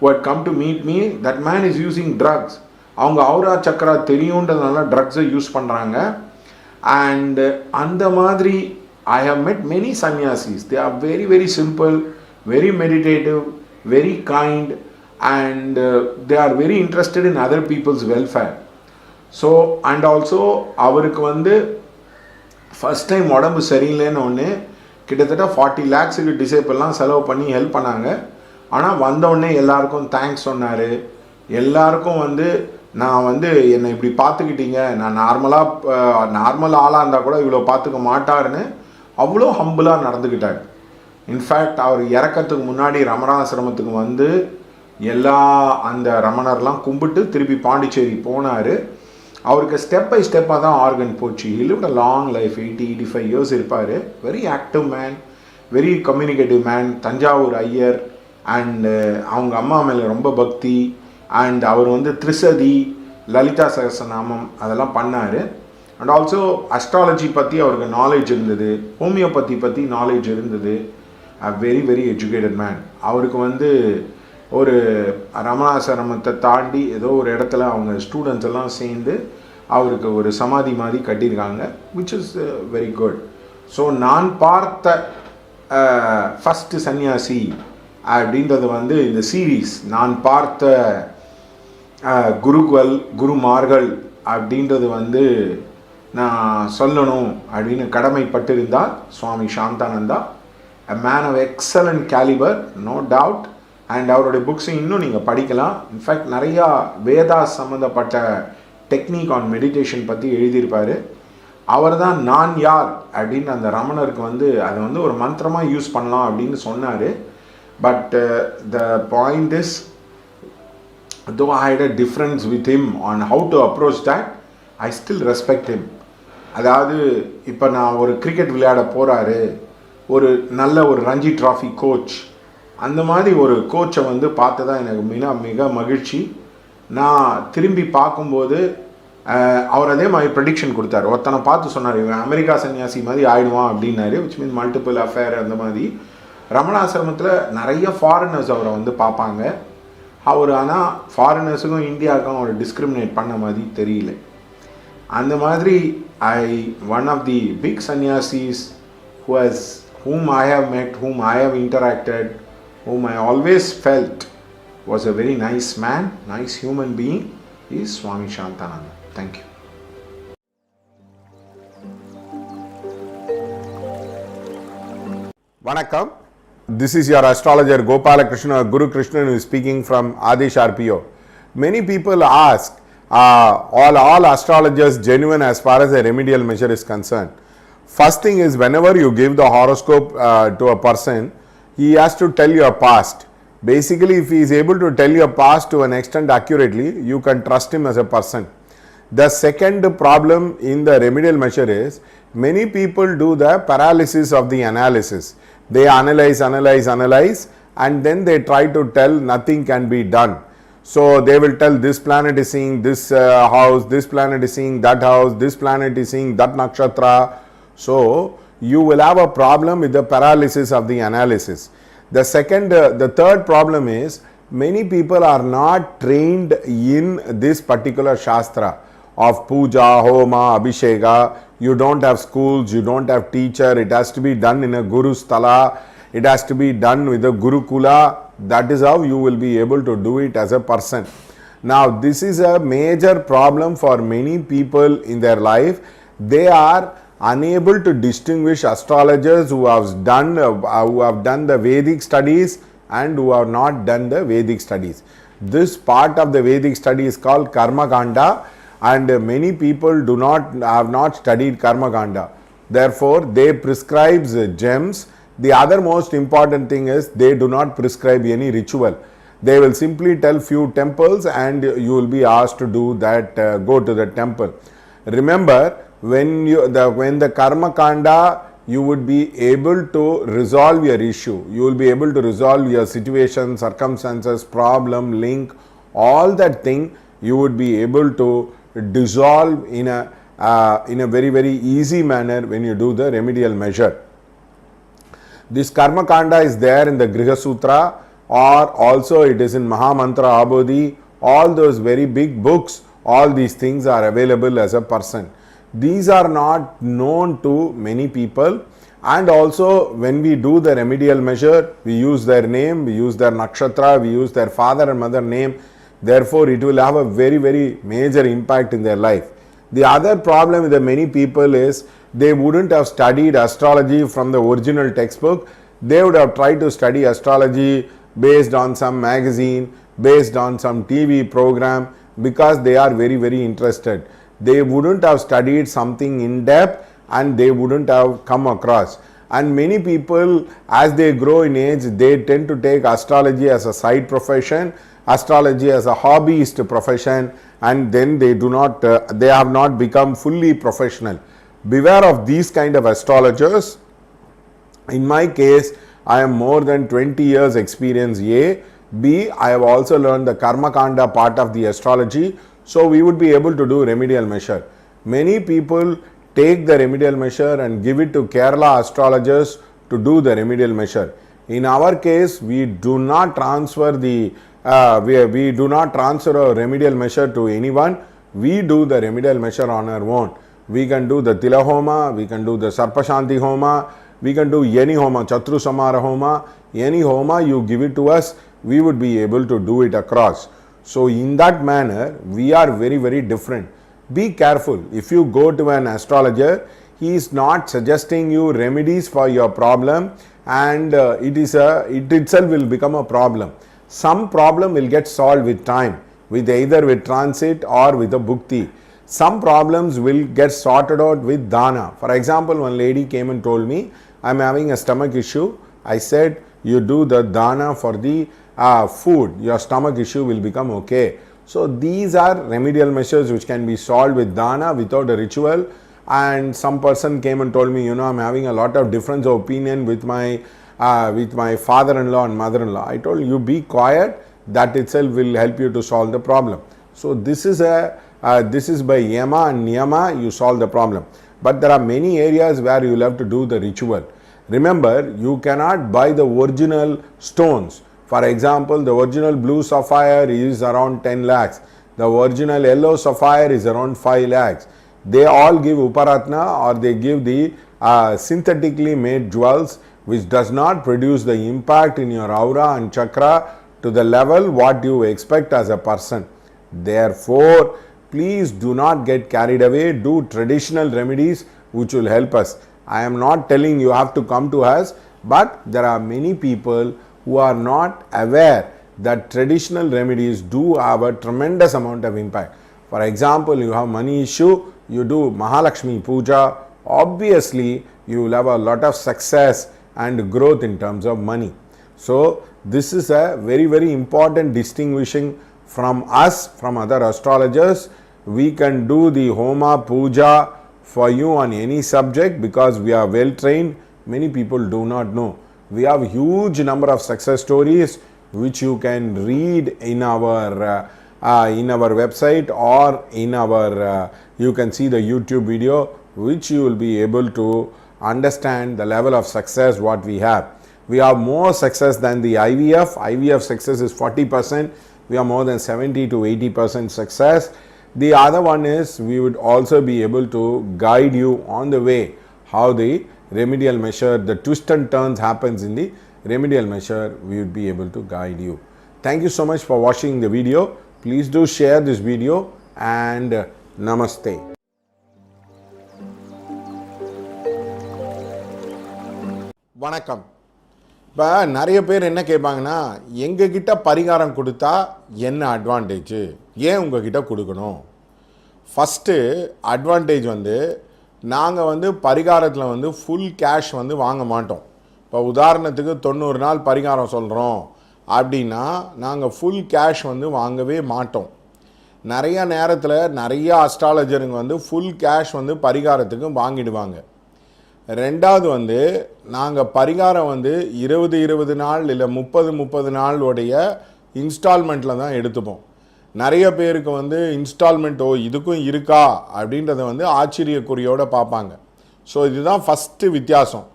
what come to meet me, that man is using drugs. அவங்க அவுரா சக்கரா தெரியுன்றதுனால ட்ரக்ஸை யூஸ் பண்ணுறாங்க. அண்ட் அந்த மாதிரி I have met many sannyasis. They are very very simple, very meditative, very kind, and they are very interested in other people's welfare. So and also அவருக்கு வந்து first time உடம்பு சரியில்லைன்னு ஒன்று கிட்டத்தட்ட 40 lakhs டிசேபிள்லாம் செலவு பண்ணி ஹெல்ப் பண்ணாங்க. ஆனால் வந்தவுடனே எல்லாருக்கும் தேங்க்ஸ் சொன்னார். எல்லாருக்கும் வந்து நான் வந்து என்னை இப்படி பார்த்துக்கிட்டீங்க, நான் நார்மல் ஆளாக இருந்தால் கூட இவ்வளோ பார்த்துக்க மாட்டாருன்னு அவ்வளோ ஹம்பிளாக நடந்துக்கிட்டார். இன்ஃபேக்ட் அவர் இறக்கத்துக்கு முன்னாடி ரமணாசிரமத்துக்கு வந்து எல்லா அந்த ரமணர்லாம் கும்பிட்டு திருப்பி பாண்டிச்சேரி போனார். அவருக்கு ஸ்டெப் பை ஸ்டெப்பாக தான் ஆர்கன் போச்சு. He lived a long life, 80-85 years இருப்பார். Very active man, very communicative man. Thanjavur Iyer and அவங்க அம்மா மேலே ரொம்ப பக்தி. அண்ட் அவர் வந்து திரிசதி, லலிதா சகஸ்ரநாமம் அதெல்லாம் பண்ணார். அண்ட் ஆல்சோ அஸ்ட்ராலஜி பற்றி அவருக்கு நாலேஜ் இருந்தது, ஹோமியோபதி பற்றி நாலேஜ் இருந்தது. அ வெரி வெரி எஜுகேட்டட் மேன். அவருக்கு வந்து ஒரு ரமணாசிரமத்தை தாண்டி ஏதோ ஒரு இடத்துல அவங்க ஸ்டூடெண்ட்ஸ் எல்லாம் சேர்ந்து அவருக்கு ஒரு சமாதி மாதிரி கட்டியிருக்காங்க, which is very good. So நான் பார்த்த ஃபஸ்ட்டு சன்னியாசி அப்படின்றது வந்து இந்த சீரீஸ், நான் பார்த்த குருமார்கள் அப்படின்றது வந்து நான் சொல்லணும் அப்படின்னு கடமைப்பட்டிருந்தால் சுவாமி Shanthananda, a man of excellent caliber, no doubt. And அவருடைய புக்ஸை இன்னும் நீங்கள் படிக்கலாம். இன்ஃபேக்ட் நிறையா வேதா சம்மந்தப்பட்ட டெக்னிக் ஆன் மெடிடேஷன் பற்றி எழுதியிருப்பார். அவர் தான் நான் யார் அப்படின்னு அந்த ரமணருக்கு வந்து அதை வந்து ஒரு மந்திரமாக யூஸ் பண்ணலாம் அப்படின்னு சொன்னார். But the point is, though I had a difference with him on how to approach that, I still respect him. அதாவது இப்போ நான் ஒரு கிரிக்கெட் விளையாட போகிறாரு, ஒரு நல்ல ஒரு ரஞ்சி ட்ராஃபி கோச், அந்த மாதிரி ஒரு கோச்சை வந்து பார்த்து தான் எனக்கு மிக மகிழ்ச்சி. நான் திரும்பி பார்க்கும்போது அவர் அதே மாதிரி ப்ரெடிக்ஷன் கொடுத்தார். ஒருத்தனை பார்த்து சொன்னார், இவன் அமெரிக்கா சன்னியாசி மாதிரி ஆயிடுவான் அப்படின்னாரு, விச் மீன் மல்டிபிள் அஃபேர். அந்த மாதிரி ரமணாசிரமத்தில் நிறைய ஃபாரினர்ஸ் அவரை வந்து பார்ப்பாங்க. அவர் ஆனால் ஃபாரினர்ஸுக்கும் இந்தியாவுக்கும் அவர் டிஸ்கிரிமினேட் பண்ண மாதிரி தெரியல. அந்த மாதிரி one of the big sannyasis whom I have met, whom I have interacted, whom I always felt was a very nice man, nice human being, is Swami Shantananda. Thank you. Vanakkam. This is your astrologer Gopala Krishna, Guru Krishnan, who is speaking from Adish RPO. Many people ask, all astrologers genuine as far as a remedial measure is concerned? First thing is, whenever you give the horoscope to a person, he has to tell your past. Basically, if he is able to tell your past to an extent accurately, you can trust him as a person. The second problem in the remedial measure is, many people do the paralysis of the analysis. They analyze, and then they try to tell nothing can be done. So they will tell this planet is seeing this house, this planet is seeing that house, this planet is seeing that nakshatra. So you will have a problem with the paralysis of the analysis. The third problem is many people are not trained in this particular Shastra of puja, homa, abhisheka. You don't have schools, you don't have teacher, it has to be done in a guru sthala, it has to be done with a gurukula. That is how you will be able to do it as a person. Now this is a major problem for many people in their life. They are unable to distinguish astrologers who have done the Vedic studies and who have not done the Vedic studies. This part of the Vedic study is called Karma Kanda, and many people have not studied Karma Kanda. Therefore, they prescribe gems. The other most important thing is they do not prescribe any ritual. They will simply tell few temples and you will be asked to do that, go to the temple. Remember, when the Karma Kanda, you would be able to resolve your issue. You will be able to resolve your situation, circumstances, problem, link, all that thing you would be able to dissolve in a very, very easy manner when you do the remedial measure. This Karma Kanda is there in the Griha Sutra, or also it is in Mahamantra Abodhi. All those very big books, all these things are available as a person. These are not known to many people, and also when we do the remedial measure, we use their name, we use their nakshatra, we use their father and mother name. Therefore, it will have a very, very major impact in their life. The other problem with the many people is they wouldn't have studied astrology from the original textbook. They would have tried to study astrology based on some magazine, based on some TV program, because they are very, very interested. They wouldn't have studied something in depth and they wouldn't have come across. And many people, as they grow in age, they tend to take astrology as a side profession, astrology as a hobbyist profession, and then they have not become fully professional. Beware of these kind of astrologers. In my case, I am more than 20 years experience. A. B. I have also learned the Karma Kanda part of the astrology, so we would be able to do remedial measure. Many people take the remedial measure and give it to Kerala astrologers to do the remedial measure. In our case, we do not transfer a remedial measure to anyone. We do the remedial measure on our own. We can do the Tila Homa, we can do the Sarpashanti Homa, we can do any Homa, Chatru Samara Homa, any Homa you give it to us, we would be able to do it across. So in that manner, we are very, very different. Be careful. If you go to an astrologer, he is not suggesting you remedies for your problem, and it itself will become a problem. Some problem will get solved with time, either with transit or with a bhukti. Some problems will get sorted out with dana. For example, one lady came and told me, I am having a stomach issue. I said, you do the dana for the food, your stomach issue will become okay. So these are remedial measures which can be solved with dana without a ritual. And some person came and told me, I'm having a lot of difference of opinion with my father-in-law and mother-in-law. I told you, be quiet, that itself will help you to solve the problem. So this is by yama and niyama you solve the problem. But there are many areas where you will have to do the ritual. Remember, you cannot buy the original stones. For example, the original blue sapphire is around 10 lakhs. The original yellow sapphire is around 5 lakhs. They all give uparatna, or they give the synthetically made jewels, which does not produce the impact in your aura and chakra to the level what you expect as a person. Therefore, please do not get carried away. Do traditional remedies which will help us. I am not telling you have to come to us, but there are many people who are not aware that traditional remedies do have a tremendous amount of impact. For example, you have money issue, you do Mahalakshmi Puja, obviously you will have a lot of success and growth in terms of money. So this is a very, very important distinguishing from us from other astrologers. We can do the Homa Puja for you on any subject because we are well trained. Many people do not know. We have huge number of success stories which you can read in our website, or in our you can see the YouTube video which you will be able to understand the level of success what we have. We have more success than the IVF. IVF success is 40%. We are more than 70 to 80% success. The other one is we would also be able to guide you on the way how the remedial measure, the twist and turns happens in the remedial measure, we would be able to guide you. Thank you so much for watching the video. Please do share this video and namaste. வணக்கம். இப்போ நிறைய பேர் என்ன கேட்பாங்கன்னா, எங்ககிட்ட பரிகாரம் கொடுத்தா என்ன advantage, ஏன் உங்ககிட்ட கொடுக்கணும்? ஃபஸ்ட்டு அட்வான்டேஜ் வந்து நாங்கள் வந்து பரிகாரத்தில் வந்து ஃபுல் கேஷ் வந்து வாங்க மாட்டோம். இப்போ உதாரணத்துக்கு 90 நாள் பரிகாரம் சொல்கிறோம் அப்படின்னா நாங்கள் ஃபுல் கேஷ் வந்து வாங்கவே மாட்டோம். நிறைய நேரத்தில் நிறைய அஸ்ட்ராலஜருங்க வந்து ஃபுல் கேஷ் வந்து பரிகாரத்துக்கு வாங்கிடுவாங்க. ரெண்டாவது வந்து நாங்கள் பரிகாரம் வந்து 20 நாள் இல்லை 30 நாளுடைய இன்ஸ்டால்மெண்ட்டில் தான் எடுத்துப்போம். நிறைய பேருக்கு வந்து இன்ஸ்டால்மெண்ட்டோ இதுக்கும் இருக்கா அப்படின்றத வந்து ஆச்சரியக்குறியோடு பார்ப்பாங்க. ஸோ இதுதான் ஃபஸ்ட்டு வித்தியாசம்.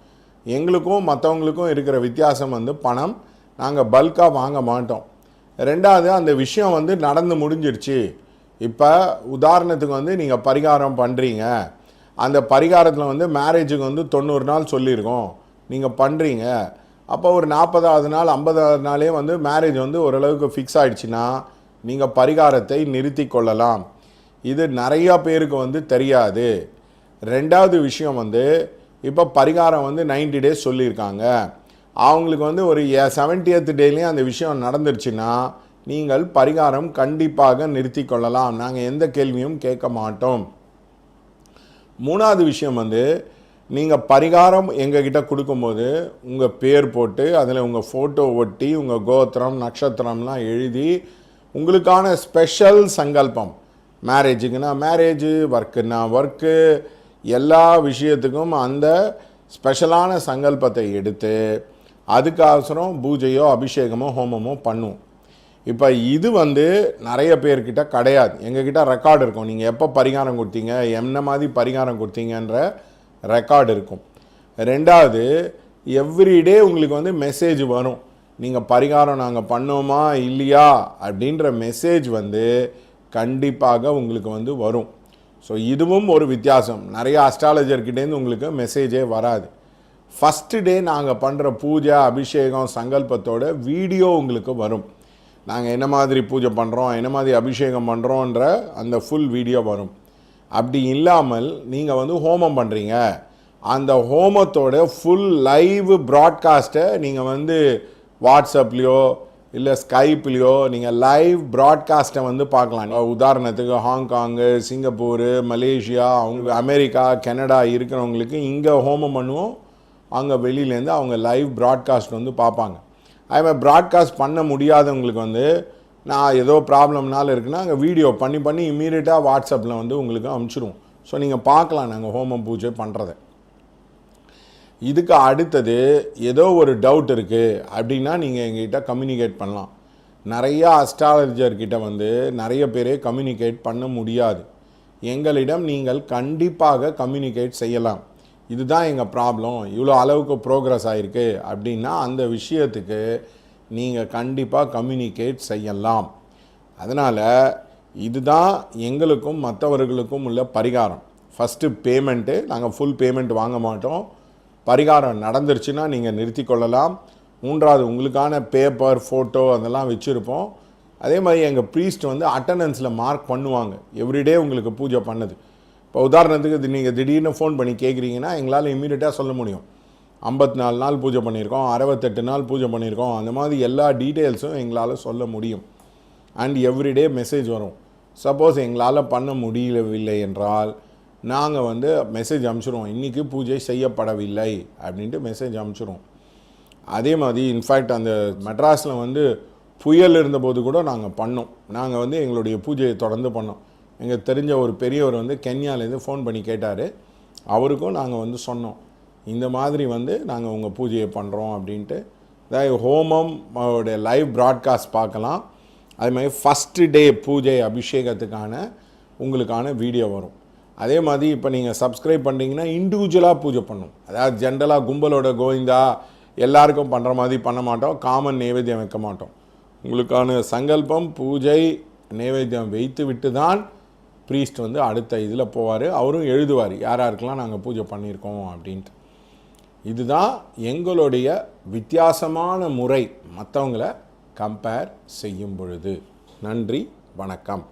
எங்களுக்கும் மற்றவங்களுக்கும் இருக்கிற வித்தியாசம் வந்து பணம் நாங்கள் பல்காக வாங்க மாட்டோம். ரெண்டாவது அந்த விஷயம் வந்து நடந்து முடிஞ்சிருச்சு. இப்போ உதாரணத்துக்கு வந்து நீங்கள் பரிகாரம் பண்ணுறீங்க, அந்த பரிகாரத்தில் வந்து மேரேஜுக்கு வந்து 90 நாள் சொல்லியிருக்கோம், நீங்கள் பண்ணுறீங்க. அப்போ ஒரு 40வது நாள் 50வது நாளே வந்து மேரேஜ் வந்து ஓரளவுக்கு ஃபிக்ஸ் ஆகிடுச்சின்னா நீங்கள் பரிகாரத்தை நிறுத்தி கொள்ளலாம். இது நிறையா பேருக்கு வந்து தெரியாது. ரெண்டாவது விஷயம் வந்து இப்போ பரிகாரம் வந்து 90 டேஸ் சொல்லியிருக்காங்க, அவங்களுக்கு வந்து ஒரு 70th டேலேயும் அந்த விஷயம் நடந்துருச்சுன்னா நீங்கள் பரிகாரம் கண்டிப்பாக நிறுத்தி கொள்ளலாம். நாங்கள் எந்த கேள்வியும் கேட்க மாட்டோம். மூணாவது விஷயம் வந்து நீங்கள் பரிகாரம் எங்ககிட்ட கொடுக்கும்போது உங்கள் பேர் போட்டு அதில் உங்கள் ஃபோட்டோ ஒட்டி உங்கள் கோத்திரம் நட்சத்திரம்லாம் எழுதி உங்களுக்கான ஸ்பெஷல் சங்கல்பம், மேரேஜுக்குன்னா மேரேஜு, ஒர்க்குன்னா ஒர்க்கு, எல்லா விஷயத்துக்கும் அந்த ஸ்பெஷலான சங்கல்பத்தை எடுத்து அதுக்கோசரம் பூஜையோ அபிஷேகமோ ஹோமமோ பண்ணும். இப்போ இது வந்து நிறைய பேர்கிட்ட கிடையாது. எங்ககிட்ட ரெக்கார்டு இருக்கும், நீங்கள் எப்போ பரிகாரம் கொடுத்தீங்க, என்ன மாதிரி பரிகாரம் கொடுத்தீங்கன்ற ரெக்கார்டு இருக்கும். ரெண்டாவது எவ்ரிடே உங்களுக்கு வந்து மெசேஜ் வரும், நீங்கள் பரிகாரம் நாங்கள் பண்ணோமா இல்லையா அப்படின்ற மெசேஜ் வந்து கண்டிப்பாக உங்களுக்கு வந்து வரும். ஸோ இதுவும் ஒரு வித்தியாசம். நிறைய அஸ்ட்ராலஜர்கிட்டேருந்து உங்களுக்கு மெசேஜே வராது. ஃபஸ்ட்டு டே நாங்கள் பண்ணுற பூஜை அபிஷேகம் சங்கல்பத்தோட வீடியோ உங்களுக்கு வரும். நாங்கள் என்ன மாதிரி பூஜை பண்ணுறோம், என்ன மாதிரி அபிஷேகம் பண்ணுறோன்ற அந்த ஃபுல் வீடியோ வரும். அப்படி இல்லாமல் நீங்கள் வந்து ஹோமம் பண்ணுறீங்க, அந்த ஹோமத்தோட ஃபுல் லைவ் ப்ராட்காஸ்ட்டை நீங்கள் வந்து வாட்ஸ்அப்லேயோ இல்லை ஸ்கைப்லேயோ நீங்கள் லைவ் ப்ராட்காஸ்ட்டை வந்து பார்க்கலாம். உதாரணத்துக்கு ஹாங்காங்கு, சிங்கப்பூரு, மலேசியா, அவங்க அமெரிக்கா, கனடா இருக்கிறவங்களுக்கு இங்கே ஹோமம் பண்ணுவோம், அங்கே வெளியிலேருந்து அவங்க லைவ் ப்ராட்காஸ்ட் வந்து பார்ப்பாங்க. அதுமாதிரி ப்ராட்காஸ்ட் பண்ண முடியாதவங்களுக்கு வந்து நான் ஏதோ ப்ராப்ளம்னால இருக்குன்னா அங்கே வீடியோ பண்ணி இம்மீடியட்டாக வாட்ஸ்அப்பில் வந்து உங்களுக்கு அனுப்பிச்சிடுவோம். ஸோ நீங்கள் பார்க்கலாம் நாங்கள் ஹோமம் பூஜை பண்ணுறத. இதுக்கு அடுத்தது ஏதோ ஒரு டவுட் இருக்குது அப்படின்னா நீங்கள் எங்ககிட்ட கம்யூனிகேட் பண்ணலாம். நிறையா அஸ்ட்ராலஜர்கிட்ட வந்து நிறைய பேரே கம்யூனிகேட் பண்ண முடியாது. எங்களிடம் நீங்கள் கண்டிப்பாக கம்யூனிகேட் செய்யலாம். இதுதான் எங்கள் ப்ராப்ளம், இவ்வளோ அளவுக்கு ப்ரோக்ரஸ் ஆகிருக்கு அப்படின்னா அந்த விஷயத்துக்கு நீங்கள் கண்டிப்பாக கம்யூனிகேட் செய்யலாம். அதனால் இதுதான் எங்களுக்கும் மற்றவர்களுக்கும் உள்ள பரிகாரம். ஃபஸ்ட்டு பேமெண்ட்டு, நாங்கள் ஃபுல் பேமெண்ட் வாங்க மாட்டோம். பரிகாரம் நடந்துருச்சுன்னா நீங்கள் நிறுத்தி கொள்ளலாம். மூன்றாவது உங்களுக்கான பேப்பர் ஃபோட்டோ அதெல்லாம் வச்சுருப்போம். அதே மாதிரி எங்கள் ப்ரீஸ்ட் வந்து அட்டண்டன்ஸில் மார்க் பண்ணுவாங்க எவ்ரிடே உங்களுக்கு பூஜை பண்ணது. இப்போ உதாரணத்துக்கு நீங்கள் திடீர்னு ஃபோன் பண்ணி கேட்குறீங்கன்னா எங்களால் இம்மீடியட்டாக சொல்ல முடியும், 54 நாள் பூஜை பண்ணியிருக்கோம், 68 நாள் பூஜை பண்ணியிருக்கோம், அந்த மாதிரி எல்லா டீட்டெயில்ஸும் எங்களால் சொல்ல முடியும். அண்ட் எவ்ரிடே மெசேஜ் வரும். சப்போஸ் எங்களால் பண்ண முடியவில்லை என்றால் நாங்கள் வந்து மெசேஜ் அனுப்பிச்சிடுவோம், இன்றைக்கி பூஜை செய்யப்படவில்லை அப்படின்ட்டு மெசேஜ் அனுப்பிச்சிடுவோம். அதே மாதிரி இன்ஃபேக்ட் அந்த மெட்ராஸில் வந்து புயல் இருந்தபோது கூட நாங்கள் பண்ணோம். நாங்கள் வந்து எங்களுடைய பூஜையை தொடர்ந்து பண்ணோம். எங்கள் தெரிஞ்ச ஒரு பெரியவர் வந்து கென்யாலேருந்து ஃபோன் பண்ணி கேட்டார். அவருக்கும் நாங்கள் வந்து சொன்னோம், இந்த மாதிரி வந்து நாங்கள் உங்கள் பூஜையை பண்ணுறோம் அப்படின்ட்டு. அதாவது ஹோமம் லைவ் ப்ராட்காஸ்ட் பார்க்கலாம். அது மாதிரி ஃபஸ்ட்டு டே பூஜை அபிஷேகத்துக்கான உங்களுக்கான வீடியோ வரும். அதே மாதிரி இப்போ நீங்கள் சப்ஸ்கிரைப் பண்ணிங்கன்னா இண்டிவிஜுவலாக பூஜை பண்ணணும். அதாவது ஜென்ரலாக கும்பலோட கோவிந்தா எல்லாருக்கும் பண்ணுற மாதிரி பண்ண மாட்டோம். காமன் நைவேத்தியம் வைக்க மாட்டோம். உங்களுக்கான சங்கல்பம் பூஜை நைவேத்தியம் வைத்து விட்டு தான் ப்ரீஸ்ட் வந்து அடுத்த இதில் போவார். அவரும் எழுதுவார் யார் யாருக்கெல்லாம் நாங்கள் பூஜை பண்ணியிருக்கோம் அப்படின்ட்டு. இதுதான் எங்களுடைய வித்தியாசமான முறை மற்றவங்களை கம்பேர் செய்யும் பொழுது. நன்றி, வணக்கம்.